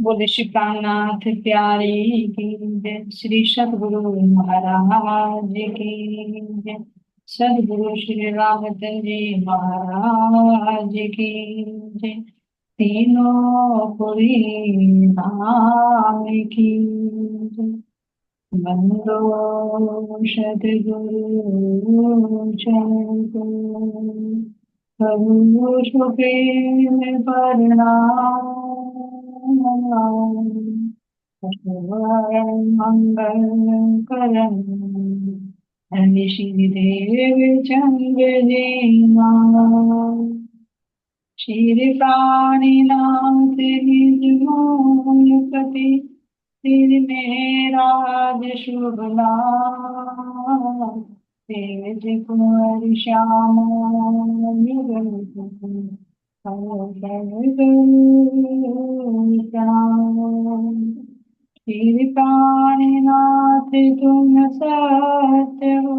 बोले श्री प्राणनाथ प्यारे की जय। श्री सदगुरु महाराज की जय। सदगुरु श्री रामचंद्र जी महाराज की जय। तीनों पुरी धाम की जय। बंदो सदगुरु चरणों करो प्रेम प्रणाम। मंगल करण ऋषि देव चंद्र जीना श्री प्राणीनाथ निज मोल पति सिर मेराज शुभ नाम। तेज कुंवर श्याम युगल प्रणाम। श्री प्राणीनाथ तुम सत्य हो,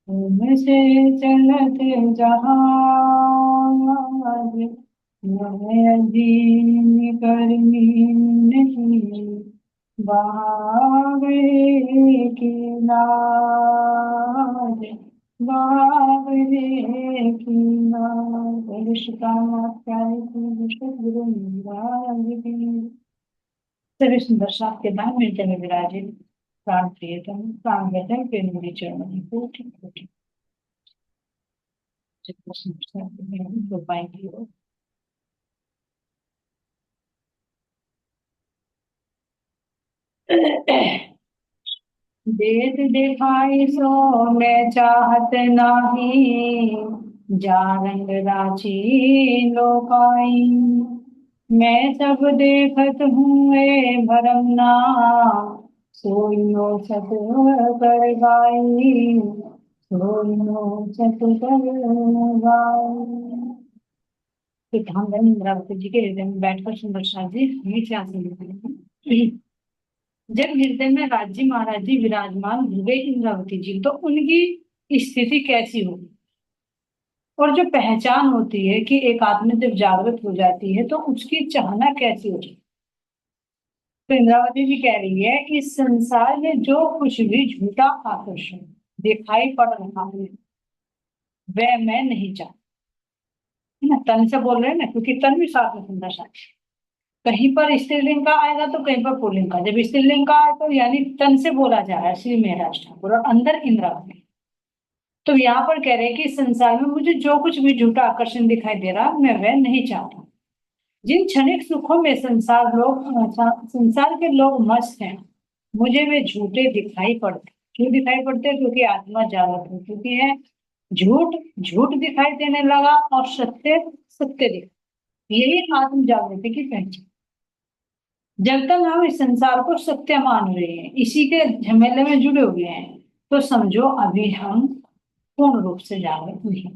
तुमसे चलत जहाज। मैं अधीन करनी नहीं, बाबे की नाज। बाबे की नाज ऋषिका प्यारे की विशुद्ध गुरु महाराज की। सभी सुंदर साथ के दान मिलते में विराजित प्राण प्रियतम प्राण वैदन के नूरी चरणों में कोटि कोटि जितना समझता है हो पाएंगे वो। वेद दिखाई सो मैं चाहत नाही, जारंग राची लोकाई। मैं सब देखत हूँ ए भरम ना, सोइनो सत कर गाई। सोइनो सत कर गाई। धाम इंद्रावती जी के हृदय में बैठकर सुंदर शाह जी नीचे आसन लेते हैं। जब हृदय में राज्य महाराज जी विराजमान हुए इंद्रावती जी, तो उनकी स्थिति कैसी होगी और जो पहचान होती है कि एक आत्मा जब जागृत हो जाती है तो उसकी चाहना कैसी होती है। तो इंद्रावती जी कह रही है कि इस संसार में जो कुछ भी झूठा आकर्षण दिखाई पड़ रहा है वह मैं नहीं चाहती। है ना, तन से बोल रहे हैं ना, क्योंकि तन भी साथ में सुंदर सा कहीं पर स्त्रीलिंग का आएगा तो कहीं पर पुल्लिंग का। जब स्त्रीलिंग का आए तो यानी तन से बोला जा रहा है श्री महाराज ठाकुर, और अंदर इंद्रावती। तो यहाँ पर कह रहे हैं कि इस संसार में मुझे जो कुछ भी झूठा आकर्षण दिखाई दे रहा मैं वह नहीं चाहता। जिन क्षणिक सुखों में संसार के लोग मस्त हैं, मुझे वे झूठे दिखाई पड़ते। क्यों दिखाई पड़ते हैं? क्योंकि आत्मा जागृत हो चुकी है। झूठ झूठ दिखाई देने लगा और सत्य सत्य दिखाई। यही आत्म जागृति की पहचान। जब तक हम इस संसार को सत्य मान रहे हैं, इसी के झमेले में जुड़े हुए हैं, तो समझो अभी हम पूर्ण रूप से जागृत नहीं हैं।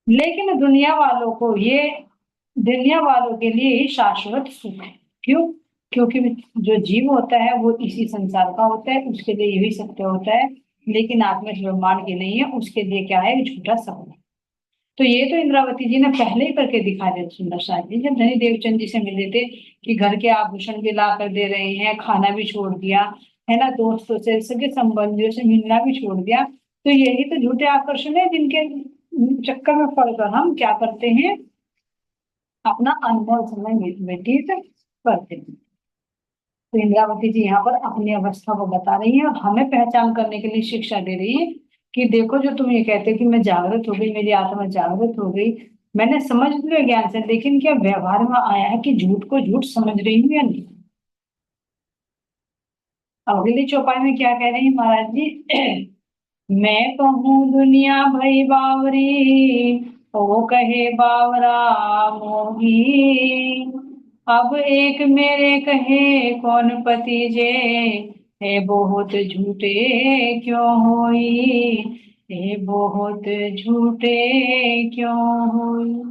लेकिन दुनिया वालों के लिए ही शाश्वत सुख है। क्यों? क्योंकि जो जीव होता है वो इसी संसार का होता है, उसके लिए यही सत्य होता है। लेकिन आत्मा इस ब्रह्मांड की नहीं है, उसके लिए क्या है? झूठा सपना। तो ये तो इंद्रावती जी ने पहले ही करके दिखा दिया सुंदर शाह जी, जब धनी देवचंद जी से मिले थे कि घर के आभूषण भी ला कर दे रहे हैं, खाना भी छोड़ दिया, है ना, दोस्तों से सगे संबंधियों से मिलना भी छोड़ दिया। तो यही तो झूठे आकर्षण है जिनके चक्कर में पड़कर हम क्या करते हैं? अपना अनमोल समय व्यतीत करते हैं। तो इंद्रावती जी यहाँ पर अपनी अवस्था को बता रही है और हमें पहचान करने के लिए शिक्षा दे रही है कि देखो, जो तुम ये कहते हो कि मैं जागृत हो गई, मेरी आत्मा जागृत हो गई, मैंने समझ लिया ज्ञान से, लेकिन क्या व्यवहार में आया है कि झूठ को झूठ समझ रही हूँ या नहीं? अगली चौपाई में क्या कह रहे हैं महाराज जी? मैं कहूँ दुनिया भई बावरी, वो कहे बावरा मोही। अब एक मेरे कहे कौन पति जे, है बहुत झूठे क्यों होई। है बहुत झूठे क्यों होई।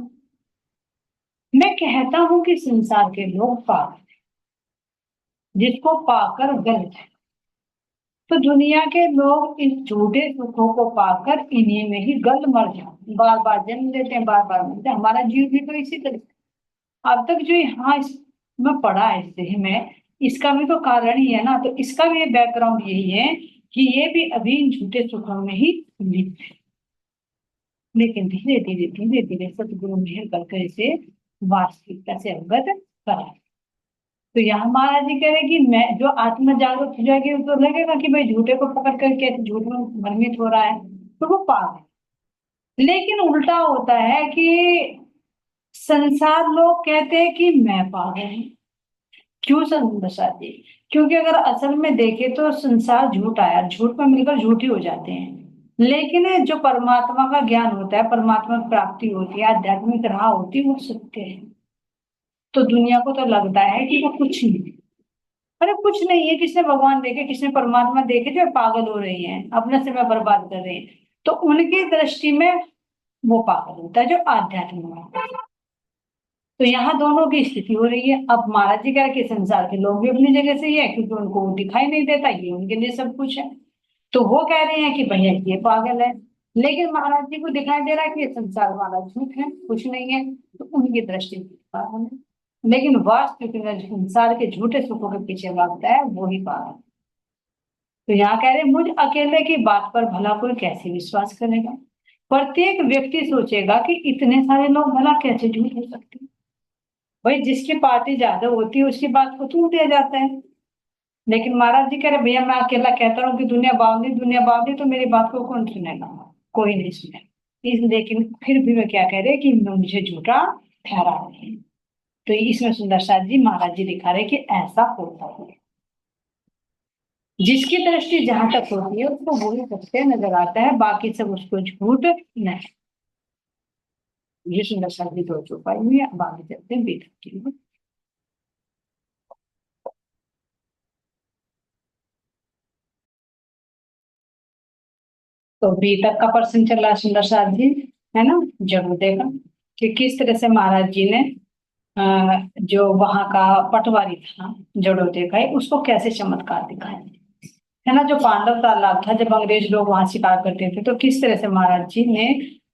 मैं कहता हूँ कि संसार के लोग पागल, जिसको पाकर गलत है। तो दुनिया के लोग इन झूठे सुखों को पाकर इन्हीं में ही गल मर जाते, बार बार जन्म लेते हैं, बार बार मरते हैं। हमारा जीव भी तो इसी तरह। अब तक जो यहाँ में पढ़ा है इससे में, इसका भी तो कारण ही है ना, तो इसका भी बैकग्राउंड यही है कि ये भी अभी इन झूठे सुखों में ही लिप्त है। लेकिन धीरे धीरे धीरे धीरे सतगुरु मेहर करके इसे वास्तविकता से अवगत करा। तो यहाँ महाराज जी कह रहे कि मैं जो आत्मा जागरूक हो जाएगी तो लगेगा कि भाई झूठे को पकड़ कर कैसे झूठ में भ्रमित हो रहा है, तो वो पागल है। लेकिन उल्टा होता है कि संसार लोग कहते हैं कि मैं पागल हूँ। क्यों संसार जी? क्योंकि अगर असल में देखे तो संसार झूठ आया, झूठ में मिलकर झूठी हो जाते हैं। लेकिन जो परमात्मा का ज्ञान होता है, परमात्मा की प्राप्ति होती है, आध्यात्मिक राह होती है, वो सत्य है। तो दुनिया को तो लगता है कि वो कुछ नहीं है। अरे कुछ नहीं है, किसने भगवान देखे, किसने परमात्मा देखे जो पागल हो रही हैं, अपना समय बर्बाद कर रहे हैं, तो उनकी दृष्टि में वो पागल होता है जो आध्यात्मिक होता है। तो यहाँ दोनों की स्थिति हो रही है। अब महाराज जी कह रहे कि संसार के लोग भी अपनी जगह से ही है, क्योंकि उनको वो दिखाई नहीं देता, ये उनके लिए सब कुछ है। तो वो कह रहे हैं कि भैया ये पागल है, लेकिन महाराज जी को दिखाई दे रहा है कि ये संसार वाला झूठ है, कुछ नहीं है, तो उनकी दृष्टि में पागल है। लेकिन वास्तविक में जो संसार के झूठे सुखों के पीछे भागता है वो ही पागल है। तो यहाँ कह रहे मुझ अकेले की बात पर भला कोई कैसे विश्वास करेगा? प्रत्येक व्यक्ति सोचेगा कि इतने सारे लोग भला कैसे झूठ हो सकते हैं। भाई जिसकी पार्टी ज्यादा होती है उसकी बात को तूल दिया जाता है। लेकिन महाराज जी कह रहे भैया मैं अकेला कहता हूँ कि दुनिया बावली, तो मेरी बात को कौन सुनेगा? कोई नहीं सुने। इस लेकिन फिर भी वे क्या कह रहे कि मुझे झूठा ठहरा रहे हैं। तो इसमें सुंदर साथ जी महाराज जी दिखा रहे कि ऐसा होता है। जिसकी दृष्टि जहां तक होती है उसको वो ही सत्य नजर आता है, बाकी सब उसको झूठ नहीं। ये सुंदर साथ जी दो चौपाई हुई है। अब आगे चलते हैं बेटा की ओर। तो बी तक का प्रश्न चल रहा है सुंदर साथ जी, है ना? जरूर देखा कि किस तरह से महाराज जी ने जो वहां का पटवारी था जड़ोदे का, उसको कैसे चमत्कार दिखाया, है ना? जो पांडव तालाब था, जब अंग्रेज लोग वहां शिकार करते थे, तो किस तरह से महाराज जी ने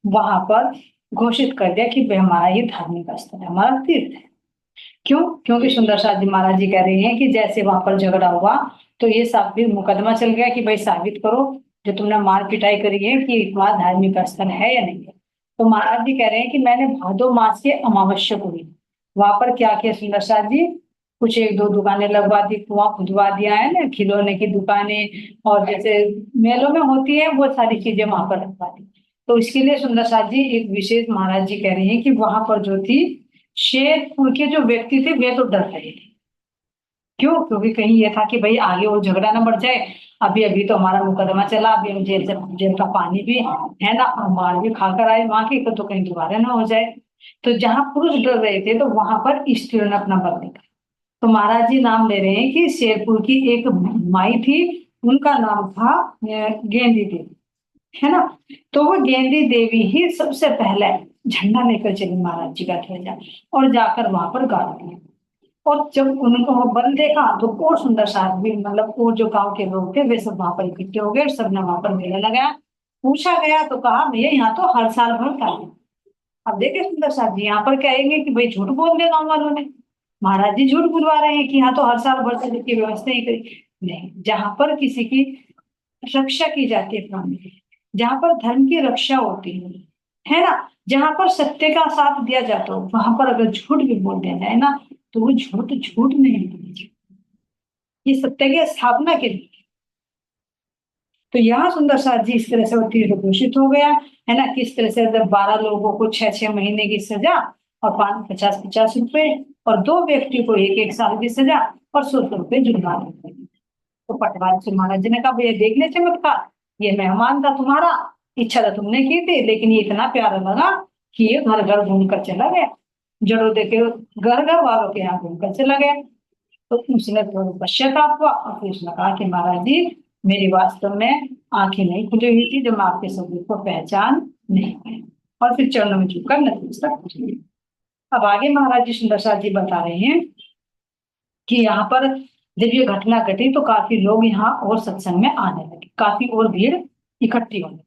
वहां पर घोषित कर दिया कि भाई हमारा ये धार्मिक स्थल है, हमारा तीर्थ है। क्यों? क्योंकि सुंदर साथ जी महाराज जी कह रहे हैं कि जैसे वहां पर झगड़ा हुआ तो ये साबित मुकदमा चल गया कि भाई साबित करो जो तुमने मार पिटाई करी है कि वहां धार्मिक स्थल है या नहीं है। तो महाराज जी कह रहे हैं कि मैंने भादो मास के अमावस्या को भी वहां पर क्या किया सुंदर साथ जी, कुछ एक दो दुकानें लगवा दी, कुआं खुदवा दिया है ना, खिलौने की दुकानें, और जैसे मेलों में होती है वो सारी चीजें वहां पर रखवा दी। तो इसके लिए सुंदर साथ जी एक विशेष महाराज जी कह रहे हैं कि वहां पर जो थी शेरपुर के जो व्यक्ति थे वे तो डर रहे थे। क्यों? क्योंकि कहीं ये था कि भाई आगे वो झगड़ा ना बढ़ जाए, अभी अभी तो हमारा मुकदमा चला, अभी हम जेल का पानी भी है ना, और मार भी खाकर आए वहां की, तो कहीं दोबारा ना हो जाए। तो जहां पुरुष डर रहे थे तो वहां पर स्त्रियों ने अपना बल दिखाया। तो महाराज जी नाम ले रहे हैं कि शेरपुर की एक माई थी, उनका नाम था गेंदी देवी, है ना? तो वो गेंदी देवी ही सबसे पहले झंडा लेकर चली महाराज जी का ध्वजा, और जाकर वहां पर गाड़ दिया। और जब उनको वो बल देखा तो और सुंदर साथ भी, मतलब वो जो गांव के लोग थे वे सब वहां पर इकट्ठे हो गए, सबने वहां पर मेला लगाया। पूछा गया तो कहा भैया यहाँ तो हर साल भरता है। अब देखिए सुंदर साथ जी यहाँ पर कहेंगे कि भाई झूठ बोल दिया गाँव वालों ने, महाराज जी झूठ बुलवा रहे हैं कि यहाँ तो हर साल भरते की व्यवस्था ही करी। नहीं, जहां पर किसी की रक्षा की जाती है प्राणी की, जहां पर धर्म की रक्षा होती है ना, जहां पर सत्य का साथ दिया जाता हो, वहां पर अगर झूठ भी बोल दिया जाए ना तो वो झूठ झूठ नहीं है, ये सत्य की स्थापना के लिए। तो यहाँ सुंदर साथ जी इस तरह से वो तीर घोषित हो गया, है ना? किस तरह से 12 लोगों को 6-6 महीने की सजा, और 50-50 रुपए, और 2 व्यक्ति को 1-1 साल की सजा, और 100-100 रुपए जुर्माना। तो पटवारी से महाराज जी ने कहा भैया देख ले चमत्कार, ये मेहमान था तुम्हारा, इच्छा तो तुमने की थी, लेकिन ये इतना प्यारा लगा कि ये घर घर घूमकर चला गया, जड़ों देखे घर घर वालों के यहाँ घूमकर चला गया। तो उसने थोड़ा पश्चाताप हुआ, और फिर उसने कहा कि महाराज जी मेरी वास्तव में आंखें नहीं खुली हुई थी, जो मैं आपके स्वरूप को पहचान नहीं पाई, और फिर चरणों में झुककर नतमस्तक पूछ लिया। अब आगे महाराज जी सुंदर साथ जी बता रहे हैं कि यहाँ पर जब ये घटना घटी तो काफी लोग यहाँ और सत्संग में आने लगे, काफी और भीड़ इकट्ठी होने।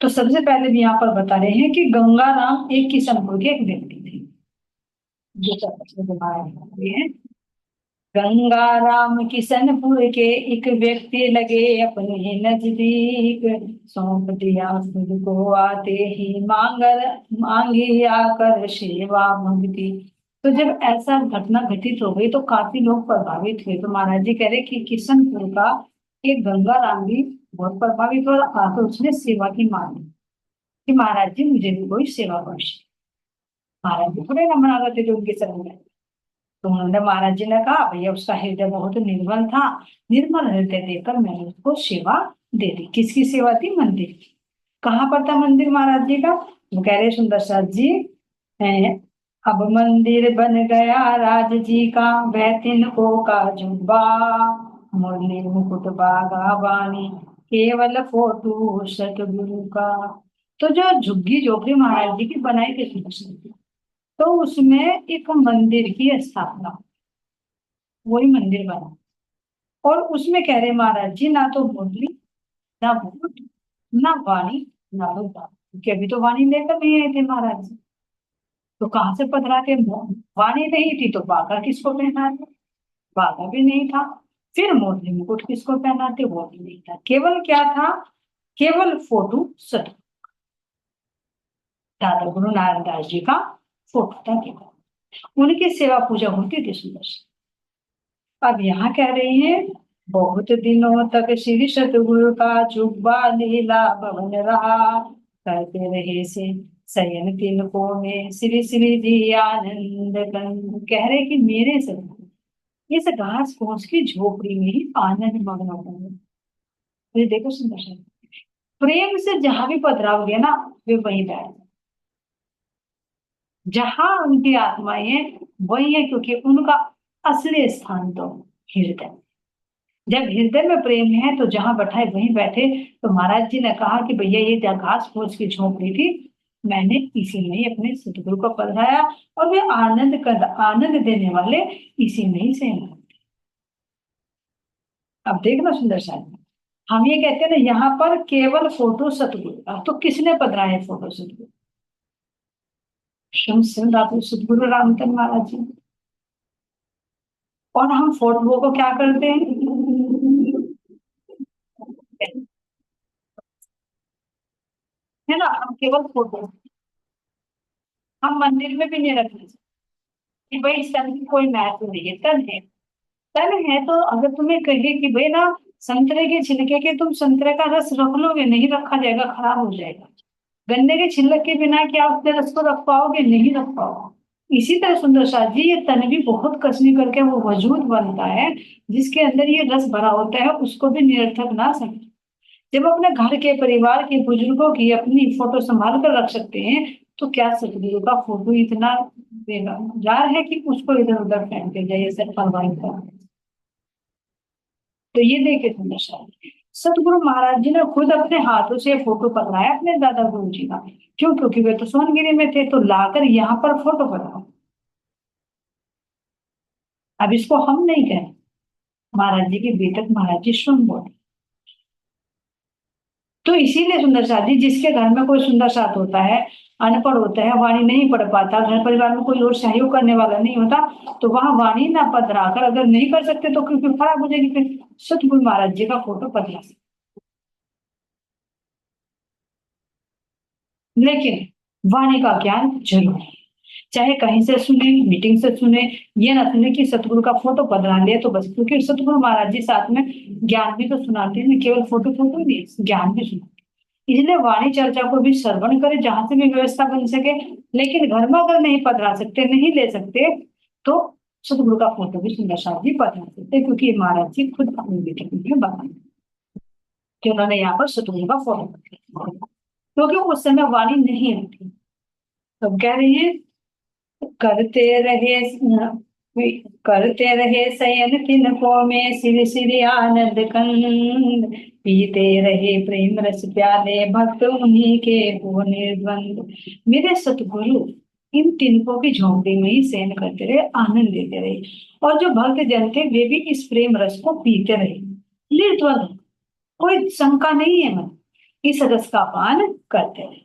तो सबसे पहले भी यहाँ पर बता रहे हैं कि गंगाराम एक किशनपुर के एक व्यक्ति थे। जो सब दोबारा है। गंगा राम किशनपुर के एक व्यक्ति लगे अपने नजदीक, सौंप दिया खुद को आते ही मांगी आकर सेवा भक्ति। तो जब ऐसा घटना घटित हो गई तो काफी लोग प्रभावित हुए। तो महाराज जी कह रहे कि किशनपुर का एक गंगा राम भी बहुत प्रभावित हुआ, और आकर उसने सेवा की मांगी कि महाराज जी मुझे भी कोई सेवा बख्शे। महाराज जी थोड़े ना मना करते थे उनके शरण में। तो उन्होंने महाराज जी ने कहा, भैया उसका हृदय बहुत निर्मल था, निर्मल हृदय देकर मैंने उसको सेवा दे दी। किसकी सेवा थी? मंदिर की। कहाँ पर था मंदिर महाराज जी का? वो कह रहे सुंदर साथ जी, हैं, अब मंदिर बन गया राज जी का, वह तिनको का जुब्बा, मुरली मुकुट बागा बानी, केवल फोटो सतगुरु का। तो जो झुग्गी झोपड़ी महाराज जी की बनाई थी सुंदर साथ जी, तो उसमें एक मंदिर की स्थापना, वही मंदिर बना। और उसमें कह रहे महाराज जी, ना तो मुरली, ना मुकुट, ना वाणी, ना रुद्रा, क्योंकि अभी तो वाणी लेकर नहीं आए थे महाराज जी। तो कहाँ से पधरा के? वाणी नहीं थी तो बागा किसको पहनाते? बागा भी नहीं था। फिर मुरली मुकुट किसको पहनाते? वो भी नहीं था। केवल क्या था? केवल फोटो सत दादा गुरु नारायण दास जी का फोटो था केवल। उनकी सेवा पूजा होती थी सुंदर से। अब यहाँ कह रहे हैं, बहुत दिनों तक श्री सतगुरु का जुब्बा लीला भवन रहा, करते रहे से शयन तिलकों में श्री श्री जी आनंद कंद। कह रहे कि मेरे सतगुरु इस घास फूस की झोपड़ी में ही आनंद मग्न हो गए। तो ये देखो सुंदर सा, प्रेम से जहां भी पधराओगे ना, वे वहीं बैठ जाए। जहां उनकी आत्माएं हैं वही है, क्योंकि उनका असली स्थान तो हृदय। जब हृदय में प्रेम है तो जहां बैठाए वहीं बैठे। तो महाराज जी ने कहा कि भैया ये घास फूस की झोपड़ी थी, मैंने इसी में ही अपने सतगुरु को पधराया, और वे आनंद देने वाले इसी में ही से हैं। अब देखना सुंदर साहब, हम ये कहते हैं ना यहाँ पर केवल फोटो सतगुरु। अब तो किसने पधराया है फोटो सतगुरु? स्वयं सिंह सतगुरु रामचंद्र महाराज जी। और हम फोटो को क्या करते हैं? है ना, हम केवल फोटो, हम मंदिर में भी नहीं रखते कि भाई इस तन की कोई महत्व नहीं है। तन है, तन है तो अगर तुम्हें कहिए कि भाई ना संतरे के छिलके के तुम संतरे का रस रख लोगे, नहीं रखा जाएगा, खराब हो जाएगा। गन्ने के छिलक के बिना क्या उसके रस को रख पाओगे? नहीं रख पाओगे। इसी तरह सुंदर साथ जी, ये तन भी बहुत कसनी करके वो वजूद बनता है जिसके अंदर ये रस भरा होता है, उसको भी निरर्थक ना समझे। जब अपने घर के परिवार के बुजुर्गों की अपनी फोटो संभाल कर रख सकते हैं, तो क्या सतगुरु का फोटो इतना बेकार है कि उसको इधर उधर फेंक के जाइए सर परवाह कर। तो ये देखे सुंदर साहब, सतगुरु महाराज जी ने खुद अपने हाथों से फोटो पकड़ाया अपने दादा गुरु जी का। क्यों? क्योंकि वे तो सोनगिरी में थे, तो लाकर यहाँ पर फोटो पकड़ा। अब इसको हम नहीं कहें, महाराज जी के बेटक महाराज जी स्वयं बोले। तो इसीलिए सुंदर साथ जी, जिसके घर में कोई सुंदर साथ होता है, अनपढ़ होता है, वाणी नहीं पढ़ पाता, घर परिवार में कोई और सहयोग करने वाला नहीं होता, तो वहां वाणी ना पधराकर अगर नहीं कर सकते तो क्योंकि खराब हो जाएगी। फिर सतगुरु महाराज जी का फोटो पधरा सकते, लेकिन वाणी का ज्ञान जरूर है। चाहे कहीं से सुने, मीटिंग से सुने, ये ना सुने कि सतगुरु का फोटो बदला लिया तो बस। क्योंकि सतगुरु महाराज जी साथ में ज्ञान भी तो सुनाते हैं, केवल फोटो फोटो नहीं, ज्ञान भी सुनाते। इसलिए वाणी चर्चा को भी श्रवण करे जहां से भी व्यवस्था बन सके। लेकिन घर में अगर नहीं पधरा सकते, नहीं ले सकते, तो सतगुरु का फोटो भी सुंदर साथ जी पधरा सकते, क्योंकि ये महाराज जी खुद अपने बेटे में बताया कि उन्होंने यहाँ पर सतगुरु का फोटो पकड़ा, क्योंकि उस समय वाणी नहीं थी। तो कह रही है, करते रहे करते रहे शयन तिनकों में श्री श्री आनंद कंद, पीते रहे प्रेम रस प्याले भक्त उन्हीं के हो निर्द्वंद। मेरे सतगुरु इन तिनकों की झोंपड़ी में ही शयन करते रहे, आनंद लेते रहे, और जो भक्त जन थे वे भी इस प्रेम रस को पीते रहे निर्द्वंद। कोई शंका नहीं है मन, इस रस का पान करते रहे।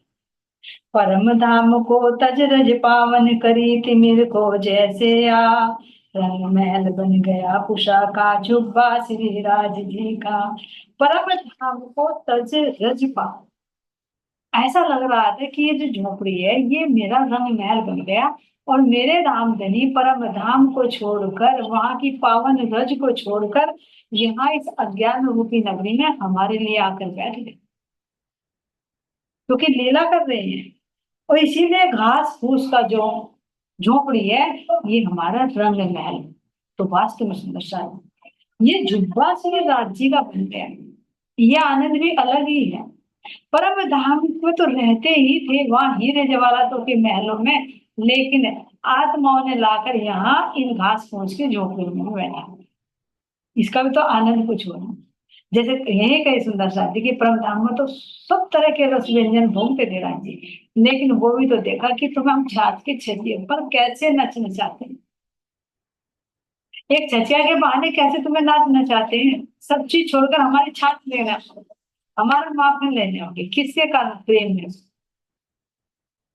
परम धाम को तज रज पावन करी तिमिर को जैसे आ, रंग महल बन गया कुशा का जुब्बा श्री राज जी का। परम धाम को तज रज पावन, ऐसा लग रहा था कि ये जो झोपड़ी है ये मेरा रंग महल बन गया, और मेरे रामधनी परम धाम को छोड़कर, वहां की पावन रज को छोड़कर यहाँ इस अज्ञान रूपी नगरी में हमारे लिए आकर बैठ गए, क्योंकि लीला कर रहे हैं। और इसीलिए घास फूस का जो झोपड़ी है ये हमारा रंग महल है। तो वास्तव में सुंदर सा ये जुब्बा से राज्य का बन गया, ये आनंद भी अलग ही है। परम धाम में तो रहते ही थे वहां हीरे जवाहरातों के महलों में, लेकिन आत्माओं ने लाकर यहाँ इन घास फूस के झोपड़ियों में बैठा। इसका भी तो आनंद कुछ हो। जैसे यही कही सुंदर सा देखिए, परम धाम में तो सब तरह के रस व्यंजन भोगते थे राम जी, लेकिन वो भी तो देखा कि तुम्हें हम छाछ के छजिए पर कैसे नचना चाहते हैं, एक छचिया के बहाने कैसे तुम्हें नाचना चाहते हैं। सब चीज छोड़कर हमारी छाछ लेना, हमारा माखन लेने होंगे, किसके कारण प्रेम है।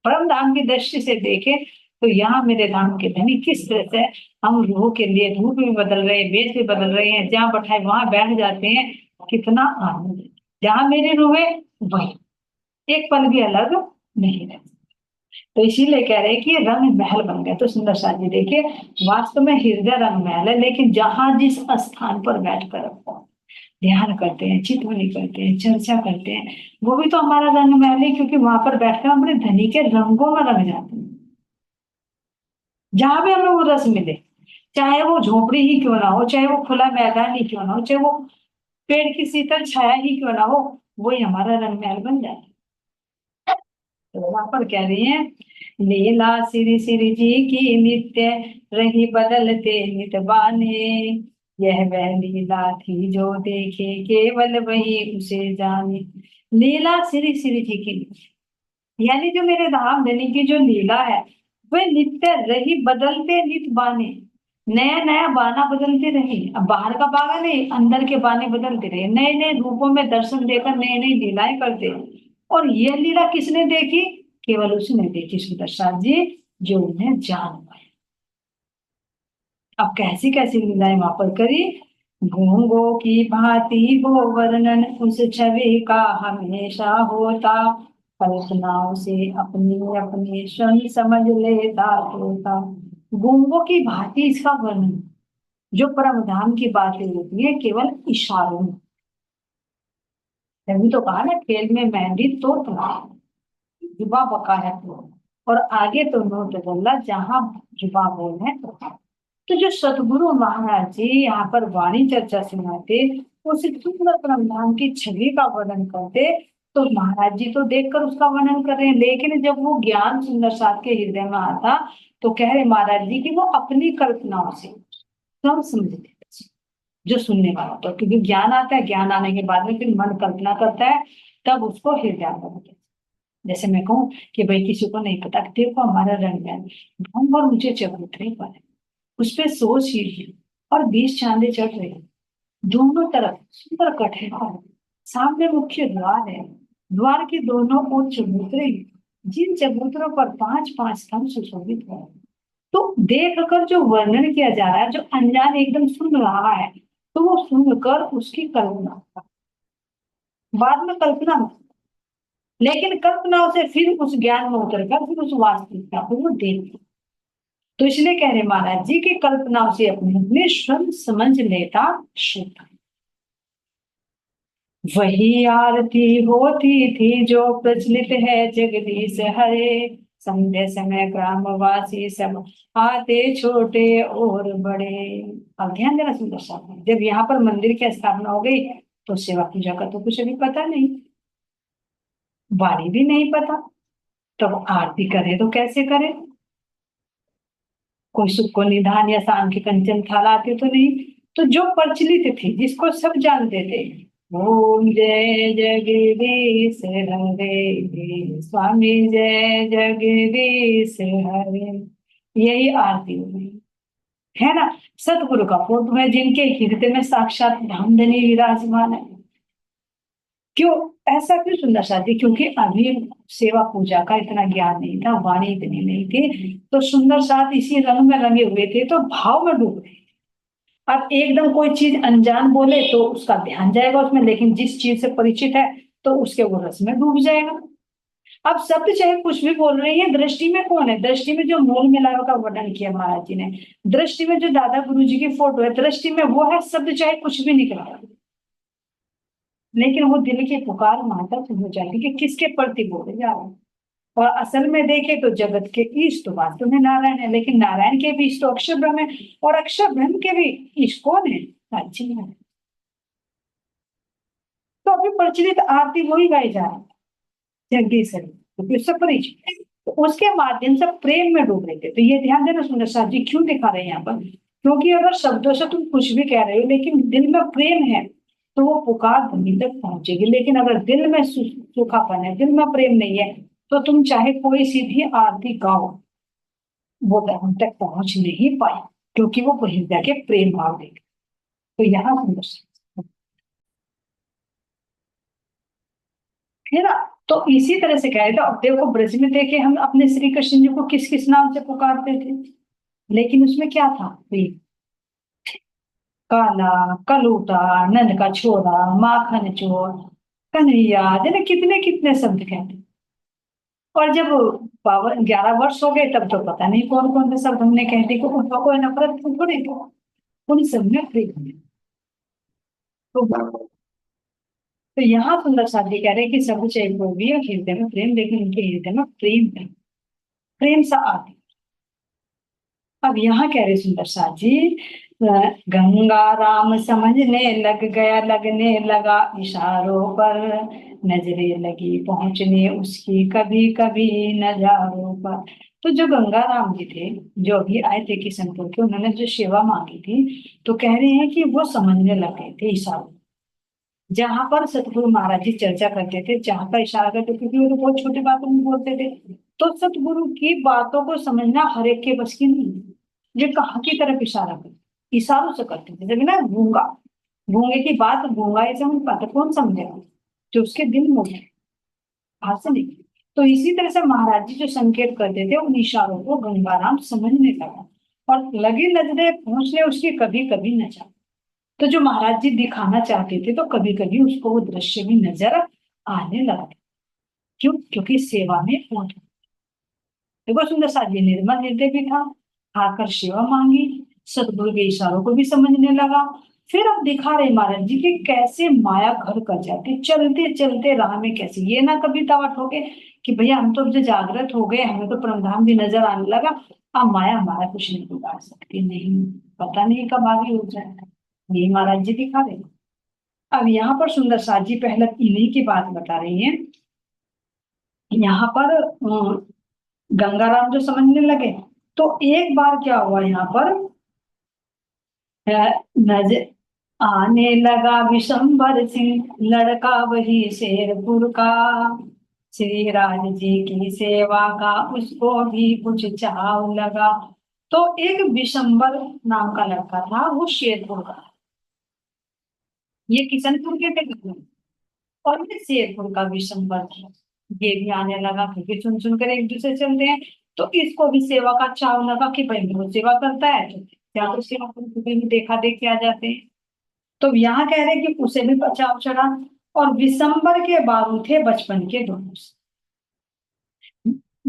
परम धाम की दृष्टि से देखे तो यहाँ मेरे धाम के धनी किस तरह से हम रूह के लिए रूप भी बदल रहे हैं, वेश भी बदल रहे हैं, जहाँ बैठाए वहां बैठ जाते हैं। कितना आनंद है। जहाँ मेरी रूह है वही, एक पल भी अलग नहीं रहती। तो इसीलिए कह रहे हैं कि ये रंग महल बन गए। तो सुंदर सा जी देखिए, वास्तव में हृदय रंग महल है, लेकिन जहां जिस स्थान पर बैठकर ध्यान करते हैं, चिंतन करते हैं, चर्चा करते हैं, वो भी तो हमारा रंग महल है, क्योंकि वहां पर बैठकर हम अपने धनी के रंगों में रंग जाते हैं। जहां भी हमें वो रस मिले, चाहे वो झोपड़ी ही क्यों ना हो, चाहे वो खुला मैदान ही क्यों ना हो, चाहे वो पेड़ की शीतल छाया ही क्यों ना हो, वही हमारा रंग महल बन जाता है। तो वहां पर कह रही है, लीला श्री श्री जी की नित्य रही बदलते नित बाने, यह वह लीला थी जो देखे केवल वही उसे जाने। लीला श्री श्री जी की, यानी जो मेरे धाम धनी की जो लीला है वह नित्य रही बदलते नित बाने, नया नया बाना बदलते रहे। अब बाहर का बागा नहीं, अंदर के बाने बदलते रहे, नए नए रूपों में दर्शन देकर नई नई लीलाएं करते। और यह लीला किसने देखी? केवल उसने देखी सुदर्शन जी, जो उन्हें जान पाए। अब कैसी कैसी लीलाएं वहां पर करी। घोंगो की भांति वो वर्णन उस छवि का हमेशा होता, कल्पनाओं से अपनी अपनी स्वयं समझ लेता होता। गूंगों की भांति इसका वर्णन, जो परम धाम की बातें होती है केवल इशारों में। तभी तो कहा ना, खेल में मेहंदी तो जुबा बका है तो, और आगे तो नोट गल्ला जहां जुबा बोल है तो। तो जो सतगुरु महाराज जी यहाँ पर वाणी चर्चा सुनाते, उस सुंदर परम धाम की छवि का वर्णन करते, तो महाराज जी तो देखकर उसका वर्णन कर रहे हैं, लेकिन जब वो ज्ञान सुंदर साथ के हृदय में आता तो कह रहे महाराज जी कि वो अपनी कल्पनाओं से सब समझते, जो सुनने वाला तो, क्योंकि ज्ञान आता है, ज्ञान आने के बाद में फिर मन कल्पना करता है, तब उसको हृदय में होता है। जैसे मैं कहूँ कि भाई किसी को नहीं पता कि देखो हमारा रंग है, ढंग और मुझे चबूतरे पर है, उस पे 100 सीढ़ी और 20 चांदे चढ़ रहे हैं, दोनों तरफ सुंदर कठे है, सामने मुख्य द्वार है, द्वार के दोनों ओर चबूतरे हैं, जिन चबूतरों पर 5-5 स्तंभ सुशोभित है। तो देख कर जो वर्णन किया जा रहा है, जो अनजान एकदम सुन रहा है, तो वो सुनकर उसकी कल्पना, बाद में कल्पना, लेकिन कल्पनाओं से फिर उस ज्ञान में उतरकर फिर उस वास्तविकता को वो देखते। तो इसलिए कह रहे महाराज जी की कल्पनाओं से अपने अपने स्वयं समझ लेता शुद्ध। वही आरती होती थी जो प्रचलित है जगदीश हरे, संध्या समय ग्रामवासी सब आते छोटे और बड़े। अब ध्यान देना सुंदर सा, जब यहाँ पर मंदिर की स्थापना हो गई तो सेवा पूजा का तो कुछ अभी पता नहीं, बारी भी नहीं पता, तब आरती करे तो कैसे करे, कोई सुख को निधान या शाम की कंचन थाल आती तो नहीं। तो जो प्रचलित थी, जिसको सब जानते थे, ओम जय जगदीश हरे, स्वामी जय जगदीश हरे, यही आरती हुई है ना। सतगुरु का फोटो है, जिनके हृदय में साक्षात धामधनी विराजमान है। क्यों? ऐसा क्यों सुंदर साथी? क्योंकि अभी सेवा पूजा का इतना ज्ञान नहीं था, वाणी इतनी नहीं थी, तो सुंदर साथ इसी रंग में रंगे हुए थे, तो भाव में डूब गए। अब एकदम कोई चीज अनजान बोले तो उसका ध्यान जाएगा उसमें, लेकिन जिस चीज से परिचित है तो उसके वो रस में डूब जाएगा। अब शब्द चाहे कुछ भी बोल रही है, दृष्टि में कौन है? दृष्टि में जो मूल मिलावे का वर्णन किया महाराज जी ने, दृष्टि में जो दादा गुरु जी की फोटो है, दृष्टि में वो है। शब्द चाहे कुछ भी निकला, लेकिन वो दिल की पुकार माता हो जाती है कि किसके प्रति बोले जा रहे हैं। और असल में देखे तो जगत के ईश तो वास्तव में नारायण है, लेकिन नारायण के भी ईश तो अक्षर ब्रह्म है, और अक्षर ब्रह्म के भी ईश कौन है? राज्य है। तो अभी प्रचलित आरती वही गाई जा रही है जगदीश्वरी, क्योंकि उससे परिचित है। तो उसके माध्यम से प्रेम में डूब रहे थे। तो ये ध्यान देना सुंदर साहब जी क्यों दिखा रहे हैं यहाँ पर, क्योंकि अगर शब्दों से तुम कुछ भी कह रहे हो लेकिन दिल में प्रेम है तो वो पुकार ध्वनि तक पहुंचेगी। लेकिन अगर दिल में सूखापन है, दिल में प्रेम नहीं है, तो तुम चाहे कोई सीधी आरती गाओ, वो हम तक पहुंच नहीं पाए, क्योंकि वो हृदय के प्रेम भाव देखे। तो यहाँ सुंदर है ना। तो इसी तरह से कह रहे थे, अब देखो ब्रज में देखे हम अपने श्री कृष्ण जी को किस किस नाम से पुकारते थे, लेकिन उसमें क्या था? प्रेम। काला, कलूटा, नंद का छोरा, माखन चोर, कन्हैया, जने कितने कितने शब्द कहते। और जब पावन 11 वर्ष हो गए तब तो पता नहीं कौन कौन से शब्द हमने कह दिए, को उनका कोई नफरत थोड़ी थी, उन सब में प्रेम है। तो यहाँ सुंदर साथी कह रहे हैं कि सब चाहे वो भी है हृदय में प्रेम, लेकिन उनके हृदय में प्रेम है, प्रेम सा आदि। अब यहाँ कह रहे सुंदर साथ जी, गंगा राम समझने लग गया, लगने लगा इशारों पर, नजरे लगी पहुंचने उसकी कभी कभी नजारों पर। तो जो गंगा राम जी थे, जो अभी आए थे किशनपुर के, उन्होंने जो सेवा मांगी थी, तो कह रहे हैं कि वो समझने लग गए थे इशारों। जहां पर सतगुरु महाराज जी चर्चा करते थे, जहां पर इशारा करते थे, क्योंकि वो तो बहुत छोटी बातों में बोलते थे, तो सतगुरु की बातों को समझना हर एक के बस की नहीं है। ये कहाँ की तरफ इशारा करते, इशारों से करते थे। जब ना गूंगा, गूंगे की बात गूंगा ही समझ पाता, कौन समझेगा? जो उसके दिल में है, हाथ से नहीं। तो इसी तरह से महाराज जी जो संकेत करते थे, उन इशारों को गंगाराम समझने लगा, और लगी नजरे पहुंचने उसकी कभी कभी नजर। तो जो महाराज जी दिखाना चाहते थे, तो कभी कभी उसको वो दृश्य भी नजर आने लगा। क्यों? क्योंकि सेवा में पहुंच। देखो सुंदर साथ ये निर्मल हृदय भी था, आकर सेवा मांगी, सतगुरु के इशारों को भी समझने लगा। फिर अब दिखा रहे महाराज जी कि कैसे माया घर कर जाती, चलते चलते राह में कैसे, ये ना कभी दावा ठोके कि भैया हम तो अब जो जागृत हो गए, हमें तो परमधाम भी नजर आने लगा, अब माया हमारा कुछ नहीं बिगाड़ सकती। नहीं, पता नहीं कब आगे हो जाए। यही महाराज जी दिखा रहे हैं। अब यहाँ पर सुंदर साथ जी पहले इन्हीं की बात बता रही हैं। यहाँ पर गंगाराम जो समझने लगे, तो एक बार क्या हुआ यहाँ पर, नजर आने लगा विशंबर सिंह, लड़का वही शेरपुर का, श्री राज जी की सेवा का उसको भी कुछ चाव लगा। तो एक विशंबर नाम का लड़का था, वो शेरपुर का, ये किशनपुर के थे, और ये शेरपुर का विशंबर था। ये भी आने लगा, क्योंकि सुन सुनकर एक दूसरे चलते हैं, तो इसको भी सेवा का चाव लगा कि भाई वो सेवा करता है तो क्या, तो सेवा करते भी देखा देखी आ जाते हैं। तो यहाँ कह रहे हैं कि उसे भी चाव चढ़ा। और विशंबर के बारू थे बचपन के दोस्त।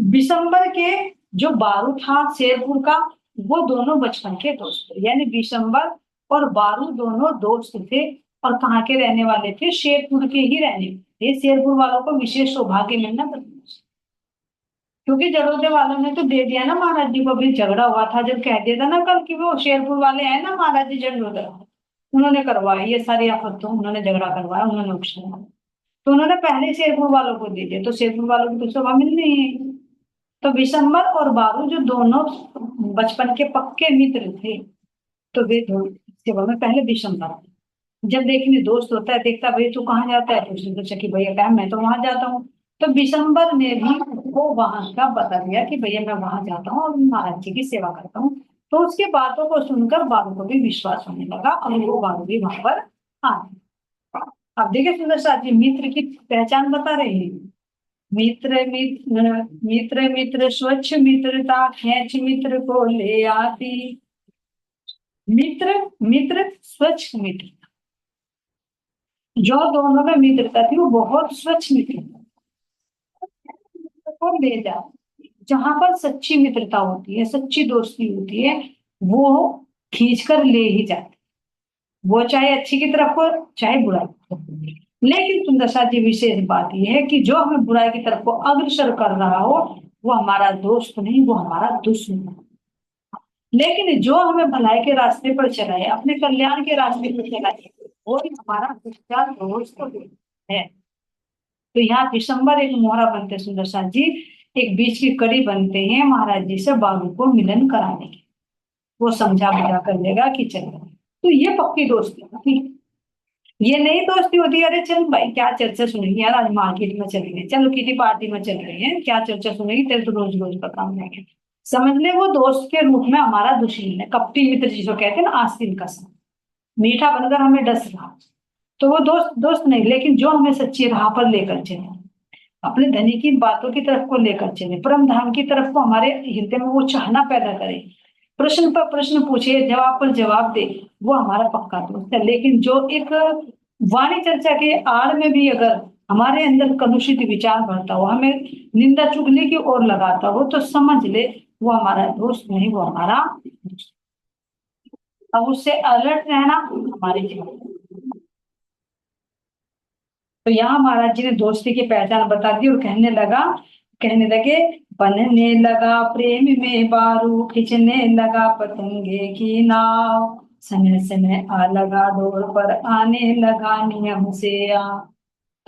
विशंबर के जो बारू था शेरपुर का, वो दोनों बचपन के दोस्त थे, यानी विशंबर और बारू दोनों दोस्त थे। और कहाँ के रहने वाले थे? शेरपुर के ही रहने वाले थे। शेरपुर वालों को विशेष सौभाग्य मिलना था, क्योंकि जड़ोदे वालों ने तो दे दिया ना महाराज जी को। भी झगड़ा हुआ था, जब कह दिया था ना कल कि वो शेरपुर वाले हैं ना महाराज जी जड़ोदे, उन्होंने करवाई ये सारी आफत, तो उन्होंने झगड़ा करवाया, उन्होंने उकसाया, तो उन्होंने पहले शेरपुर वालों को दे दिया, तो शेरपुर वालों को तो शोभा मिलनी है। तो विशंबर और बाबू जो दोनों बचपन के पक्के मित्र थे, तो वे दोनों सेवा में पहले विशंबर, जब देखने दोस्त होता है, देखता भाई तू कहाँ जाता है, तो उसने पूछा कि भैया क्या, मैं तो वहां जाता हूँ। तो विशंबर ने भी उसको वहां का बता दिया कि भैया मैं वहां जाता हूँ और महाराज जी की सेवा करता हूँ। तो उसके बातों को सुनकर बाबू को भी विश्वास होने लगा, और वो बाबू भी वहां पर आ गए। अब देखिए सुंदर साथ जी मित्र की पहचान बता रहे हैं। मित्र मित्र स्वच्छ मित्रता खेच मित्र को ले आती। मित्र मित्र स्वच्छ मित्र, जो दोनों में मित्रता थी वो बहुत स्वच्छ मित्रता को ले जा। जहां पर सच्ची मित्रता होती है, सच्ची दोस्ती होती है, वो खींच कर ले ही जाते, वो चाहे अच्छी की तरफ हो चाहे बुराई की तरफ हो। लेकिन सुंदर साथ जी विशेष बात यह है कि जो हमें बुराई की तरफ को अग्रसर कर रहा हो वो हमारा दोस्त नहीं, वो हमारा दुश्मन है। लेकिन जो हमें भलाई के रास्ते पर चलाए, अपने कल्याण के रास्ते पर चलाए, वो ही हमारा सच्चा दोस्त है। तो यहाँ दिसंबर एक मोहरा बनते हैं सुंदर साथ जी, एक बीच की कड़ी बनते हैं महाराज जी से बाबू को मिलन कराने की। वो समझा बुझा कर देगा कि चलेगा। तो ये पक्की दोस्ती होती है। ये नहीं दोस्ती होती है, अरे चल भाई क्या चर्चा सुनेगी यार, आज मार्केट में चले गए, चलो किसी पार्टी में चल रहे हैं, क्या चर्चा सुनेगी, तेरे तो रोज रोज का काम है। समझ ले वो दोस्त के रूप में हमारा दुश्मन है, कपटी मित्र जिसको कहते हैं ना, आस्तीन का सा। मीठा बनकर हमें डस रहा, तो वो दोस्त दोस्त नहीं, लेकिन जो हमें सच्ची राह पर लेकर चले, अपने धनी की बातों की तरफ को लेकर चले, परम धाम की तरफ को हमारे हृदय में वो चाहना पैदा करे, प्रश्न पर प्रश्न पूछे, जवाब पर जवाब दे, वो हमारा पक्का दोस्त है। लेकिन जो एक वाणी चर्चा के आड़ में भी अगर हमारे अंदर कलुषित विचार भरता हो, हमें निंदा चुगली की ओर लगाता हो, तो समझ ले वो हमारा दोस्त नहीं, वो हमारा दुश्मन। अब उससे अलर्ट रहना हमारी जिम्मेदारी। तो यहाँ महाराज जी ने दोस्ती की पहचान बता दी और कहने लगे, बनने लगा प्रेम में बारू, खिंचने लगा पतंगे की नाव, समय समय आ लगा डोर पर, आने लगा नियम से आ।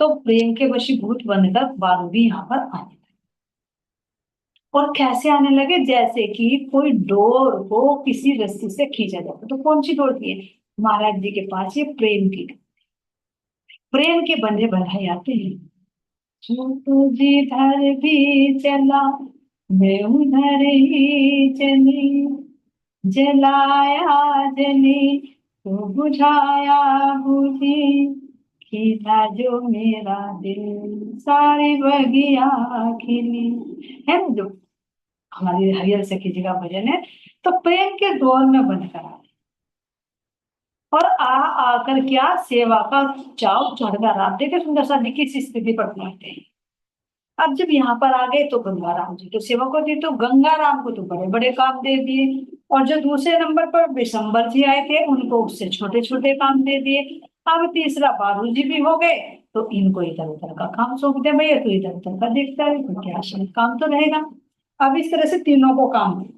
तो प्रेम के वशीभूत बनकर बारू भी यहाँ पर आने लगे। और कैसे आने लगे, जैसे कि कोई डोर को किसी रस्सी से खींचा जाता, तो कौन सी डोर थी? महाराज जी के पास ये प्रेम की, प्रेम के बंधे बंधाए आते हैं। जो तू जिधर भी चला मैं उधर ही चली, जलाया जली तो बुझाया बुझी, खींचा जो मेरा दिल सारी बगिया खिली। है ना जो हमारी हरियल सखी जी का भजन है। तो प्रेम के दौर में बनकर आ, और आकर क्या सेवा का चाव चढ़कर आप देखे सुंदर सा किस स्थिति पर पहुंचते हैं। अब जब यहाँ पर आ गए तो गंगा राम जी तो सेवा को दी, तो गंगा राम को तो बड़े बड़े काम दे दिए, और जो दूसरे नंबर पर विशंबर जी आए थे उनको उससे छोटे छोटे काम दे दिए। अब तीसरा बाबू जी भी हो गए, तो इनको इधर उधर का काम सौंप दे, भैया तो इधर उधर का देखता है, तो क्या काम तो रहेगा। अब इस तरह से तीनों को काम दिया।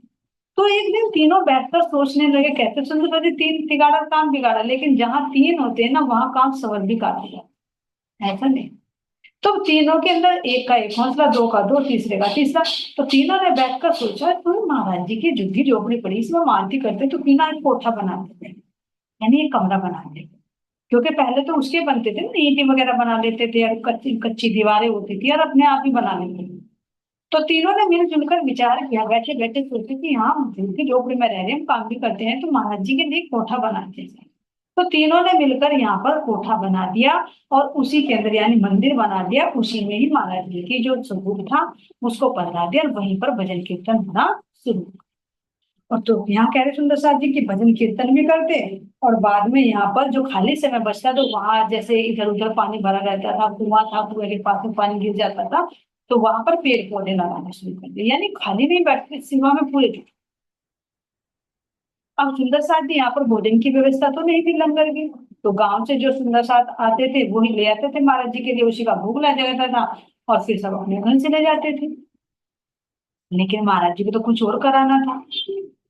तो एक दिन तीनों बैठकर सोचने लगे, कहते सुंदर जी तीन तिगाड़ा काम बिगाड़ा, लेकिन जहां तीन होते हैं ना वहां काम सवर भी काट दिया, ऐसा नहीं। तो तीनों के अंदर एक का एक हौसला, दो का दो, तीसरे का तीसरा। तो तीनों ने बैठकर सोचा, तो महाराज जी की झुग्गी झोपड़ी पड़ी, इसमें मानती करते तो क्यों ना एक कोठा बना देते, यानी एक कमरा बना देते। क्योंकि पहले तो उसके बनते थे ना, ईंटें वगैरह बना लेते थे, और कच्ची कच्ची दीवारें होती थी, और अपने आप ही बना लेते थे। तो तीनों ने मिलजुल कर विचार किया, बैठे बैठे सोचे कि हाँ हम झुग्गी झोपड़ी में रह रहे हैं, हम काम भी करते हैं, तो महाराज जी के लिए कोठा बनाते हैं। तो तीनों ने मिलकर यहाँ पर कोठा बना दिया, और उसी के अंदर यानी मंदिर बना दिया, उसी में ही महाराज जी की जो स्वरूप था उसको पधरा दिया, और वहीं पर भजन कीर्तन होना शुरू। और तो यहाँ कह रहे सुंदर साथ जी की भजन कीर्तन भी करते, और बाद में यहाँ पर जो खाली समय बचता तो वहां जैसे इधर उधर पानी भरा रहता था, कुआं था, कुएं के पास में पानी गिर जाता था, तो वहां पर पेड़ पौधे लगाना शुरू कर दिए, यानी खाली नहीं बैठते, सेवा में पूरे थे। अब सुंदर साथ जी यहाँ पर भोजन की व्यवस्था तो नहीं थी लंगर की, तो गांव से जो सुंदर साथ आते थे वही ले आते थे महाराज जी के लिए, उसी का भोग लगा जाता था, और फिर सब अपने घर चले जाते थे। लेकिन महाराज जी को तो कुछ और कराना था।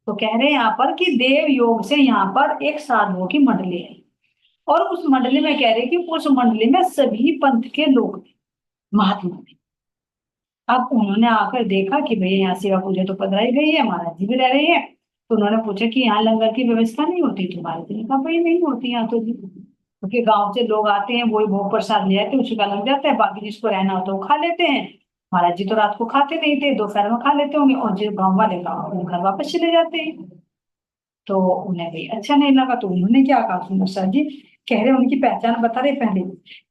तो कह रहे हैं यहाँ पर कि देव योग से यहाँ पर एक साधुओं की मंडली है, और उस मंडली में कह रहे कि उस मंडली में सभी पंथ के लोग थे, महात्मा थे। अब उन्होंने आकर देखा कि भैया यहाँ सेवा पूजा तो पधराई गई है, महाराज जी भी रह रहे हैं, तो उन्होंने पूछा कि यहाँ लंगर की व्यवस्था नहीं होती तुम्हारे? तो कहा भाई नहीं होती यहाँ तो जी, क्योंकि गांव से लोग आते हैं, वही भोग प्रसाद ले आते हैं, उसी का लग जाता है, बाकी जिसको रहना होता है वो खा लेते हैं। महाराज जी तो रात को खाते नहीं थे, दोपहर में खा लेते होंगे, और जो गाँव वाले गाँव घर वापस चले जाते हैं। तो उन्हें भी अच्छा नहीं लगा, तो उन्होंने क्या कहा सुंदर सर जी कह रहे उनकी पहचान बता रहे पहले,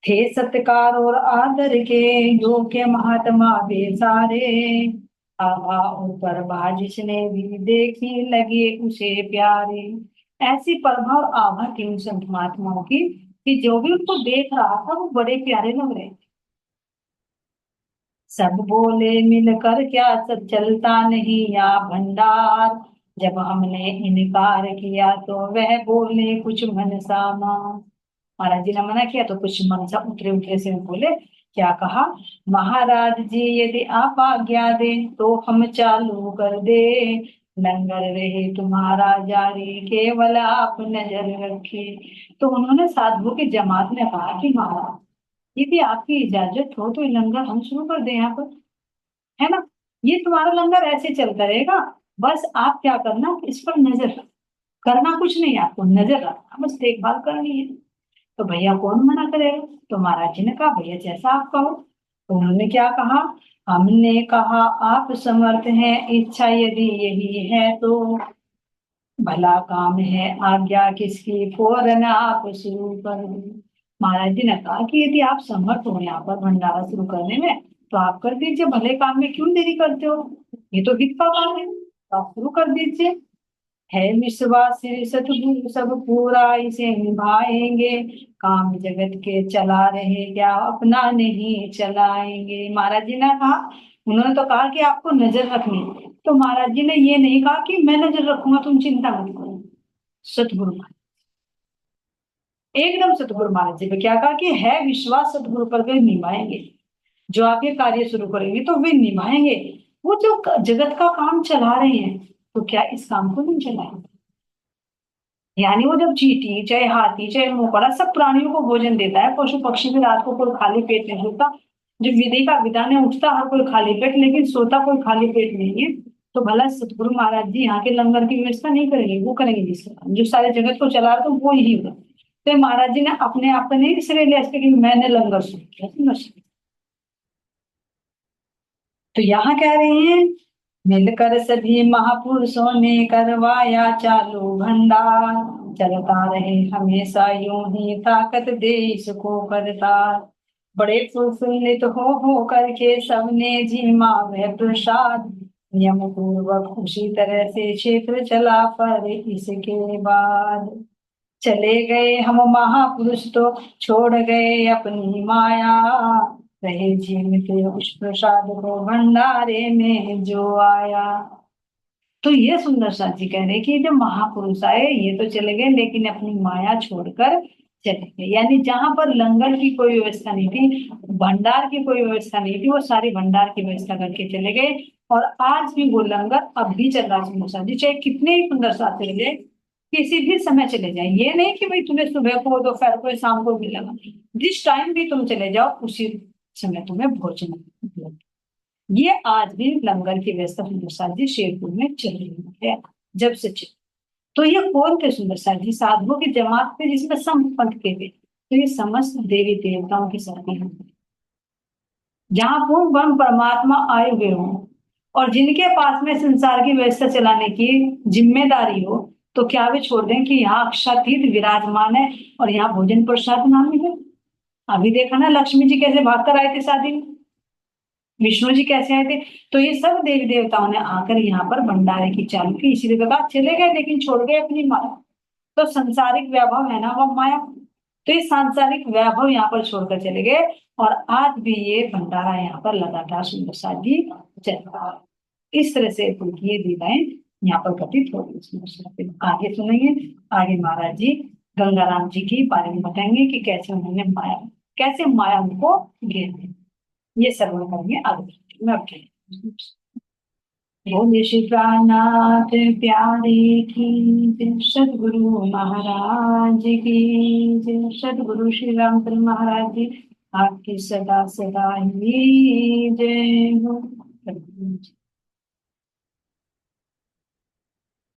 थे सत्कार और आदर के योग्य महात्मा वे सारे, आभा ऊपर बहा जिसने भी देखी लगे उसे प्यारे। ऐसी प्रभा और आभा थी उन संत महात्माओं की कि जो भी उनको देख रहा था वो बड़े प्यारे लग रहे। सब बोले मिलकर क्या सब चलता नहीं या भंडार, जब हमने इनकार किया तो वह बोले कुछ मन सा मार। महाराज जी ने मना किया तो कुछ मन सा उतरे उतरे से बोले, क्या कहा, महाराज जी यदि आप आज्ञा दे तो हम चालू कर दे, लंगर रहे तुम्हारा जारी केवल आप नजर रखिए। तो उन्होंने साधुओं की जमात में कहा कि महाराज यदि आपकी इजाजत हो तो ये लंगर हम शुरू कर दें यहाँ पर, है ना, ये तुम्हारा लंगर ऐसे चलता रहेगा, बस आप क्या करना इस पर नजर रखना। करना कुछ नहीं, आपको नजर रखना, बस देखभाल करनी है। तो भैया कौन मना करेगा। तो महाराज जी ने कहा भैया जैसा आप कहो। तो उन्होंने क्या कहा, हमने कहा आप समर्थ हैं, इच्छा यदि यही है तो भला काम है, आज्ञा किसकी फौरन आप शुरू कर दो। महाराज जी ने कहा कि यदि आप समर्थ हो यहाँ पर भंडारा शुरू करने में तो आप कर दीजिए, भले काम में क्यों देरी करते हो, ये तो हित का काम है, तो आप शुरू कर दीजिए। है विश्वास सतगुरु सब पूरा इसे निभाएंगे, काम जगत के चला रहे क्या अपना नहीं चलाएंगे। महाराज जी ने कहा, उन्होंने तो कहा कि आपको नजर रखनी है। तो महाराज जी ने ये नहीं कहा कि मैं नजर रखूंगा तुम चिंता मत करो। सतगुरु एकदम सतगुरु महाराज जी ने क्या कहा कि है विश्वास सतगुरु पर वे निभाएंगे, जो आपके कार्य शुरू करेंगे तो वे निभाएंगे। वो जो जगत का काम चला रहे हैं तो क्या इस काम को नहीं चलाएंगे। यानी वो जब चींटी चाहे हाथी चाहे मोकड़ा सब प्राणियों को भोजन देता है, पशु पक्षी भी रात को कोई खाली पेट नहीं सोता। जब विधि का विधान है उठता हर कोई खाली पेट, लेकिन सोता कोई खाली पेट नहीं है। तो भला सतगुरु महाराज जी यहाँ के लंगर की व्यवस्था नहीं करेंगे, वो करेंगे जिसका काम जो सारे जगत को चला रहा तो वो यही होगा। तो महाराज जी ने अपने आप को नहीं इसलिए लिया कि मैंने लंगर शुरू किया। तो यहाँ कह रहे हैं, मिलकर सभी महापुरुषों ने करवाया चालू भंडार, चलता रहे हमेशा यूं ही ताकत दे इसको करतार। बड़े प्रफुल्लित हो करके सबने जीमा वह प्रसाद, नियम पूर्वक उसी तरह से क्षेत्र चला पर इसके बाद। चले गए हम महापुरुष तो छोड़ गए अपनी माया, रहे जीवते उस प्रसाद को भंडारे में जो आया। तो ये सुंदर सा जी कह रहे कि जो महापुरुष आए ये तो चले गए लेकिन अपनी माया छोड़कर चले गए। यानी जहां पर लंगर की कोई व्यवस्था नहीं थी, भंडार की कोई व्यवस्था नहीं थी, वो सारी भंडार की व्यवस्था करके चले गए। और आज भी वो लंगर अब भी चल रहा है सुंदर सा जी, चाहे कितने ही सुंदर सा चले जाए, किसी भी समय चले जाए। ये नहीं कि भाई तुम्हें सुबह को दोपहर को शाम को मिलेगा, जिस टाइम भी तुम चले जाओ उसी समय तुम्हें भोजन मिलेगा। ये आज भी लंगर की व्यवस्था सुंदर साथ जी शेरपुर में चल रही है, जब से चल। तो ये कौन थे सुंदर साथ जी, साधुओं की जमात थे जिसमें संत पंथ के थे। तो ये समस्त देवी देवताओं की शक्ति है, जहाँ पूर्ण ब्रह्म परमात्मा आए हुए हों और जिनके पास में संसार की व्यवस्था चलाने की जिम्मेदारी हो, तो क्या वे छोड़ दें कि यहाँ अक्षातीत विराजमान है और यहाँ भोजन प्रसाद नाम है। अभी देखा ना लक्ष्मी जी कैसे भागकर आए थे शादी में, विष्णु जी कैसे आए थे। तो ये सब देवी देवताओं ने आकर यहाँ पर भंडारे की चालू की, इसीलिए तो कहा चले गए लेकिन छोड़ गए अपनी माया। तो संसारिक वैभव है ना वो माया, तो ये सांसारिक वैभव यहाँ पर छोड़कर चले गए। और आज भी ये भंडारा यहाँ पर लगातार सुंदर शादी चल रहा है। इस तरह से उनकी ये लीलाएं यहाँ पर घटित हो रही। आगे सुनेंगे, आगे महाराज जी गंगाराम जी की बारे में बताएंगे कि कैसे उन्होंने माया, कैसे माया उनको घेर दी। ये सर्व करेंगे आगे मैं अब बोले श्री प्राणनाथ प्यारे की जय, सदगुरु महाराज की जय, सदगुरु श्री रामचंद्र महाराज जी आपकी सदा सदा ही जय हो।